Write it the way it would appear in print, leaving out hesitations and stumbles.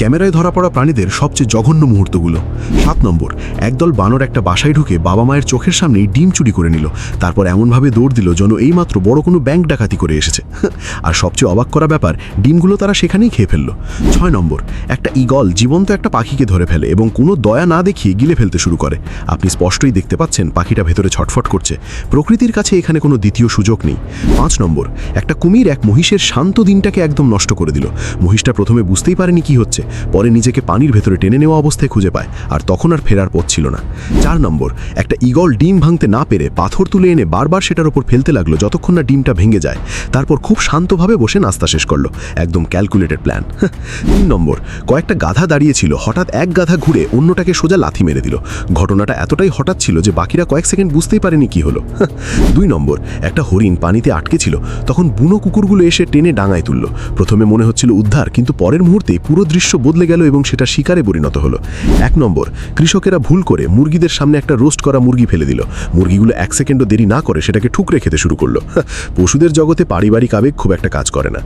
ক্যামেরায় ধরা পড়া প্রাণীদের সবচেয়ে জঘন্য মুহূর্তগুলো। 7 নম্বর, একদল বানর একটা বাসায় ঢুকে বাবা মায়ের চোখের সামনেই ডিম চুরি করে নিল, তারপর এমনভাবে দৌড় দিল যেন এইমাত্র বড় কোনো ব্যাংক ডাকাতি করে এসেছে। আর সবচেয়ে অবাক করা ব্যাপার, ডিমগুলো তারা সেখানেই খেয়ে ফেলল। 6 নম্বর, একটা ঈগল জীবন্ত একটা পাখিকে ধরে ফেলে এবং কোনো দয়া না দেখিয়ে গিলে ফেলতে শুরু করে। আপনি স্পষ্টই দেখতে পাচ্ছেন পাখিটা ভেতরে ছটফট করছে। প্রকৃতির কাছে এখানে কোনো দ্বিতীয় সুযোগ নেই। 5 নম্বর, একটা কুমির এক মহিষের শান্ত দিনটাকে একদম নষ্ট করে দিল। মহিষটা প্রথমে বুঝতেই পারেনি কি হচ্ছে, পরে নিজেকে পানির ভেতরে টেনে নেওয়া অবস্থায় খুঁজে পায়, আর তখন আর ফেরার পথ ছিল না। 4 নম্বর, একটা ঈগল ডিম ভাঙতে না পেরে পাথর তুলে এনে বারবার সেটার ওপর ফেলতে লাগলো যতক্ষণ না ডিমটা ভেঙে যায়। তারপর খুব শান্তভাবে বসে নাস্তা শেষ করলো। একদম ক্যালকুলেটেড প্ল্যান। 3 নম্বর, কয়েকটা গাধা দাঁড়িয়েছিল, হঠাৎ এক গাধা ঘুরে অন্যটাকে সোজা লাথি মেরে দিল। ঘটনাটা এতটাই হঠাৎ ছিল যে বাকিরা কয়েক সেকেন্ড বুঝতেই পারেনি কি হলো। 2 নম্বর, একটা হরিণ পানিতে আটকে ছিল, তখন বুনো কুকুরগুলো এসে টেনে ডাঙায় তুলল। প্রথমে মনে হচ্ছিল উদ্ধার, কিন্তু পরের মুহূর্তে পুরো দৃশ্য বদলে গেল এবং সেটা শিকারে পরিণত হলো। 1 নম্বর, কৃষকেরা ভুল করে মুরগিদের সামনে একটা রোস্ট করা মুরগি ফেলে দিল। মুরগিগুলো 1 সেকেন্ডও দেরি না করে সেটাকে ঠুকরে খেতে শুরু করলো। পশুদের জগতে পারিবারিক আবেগ খুব একটা কাজ করে না।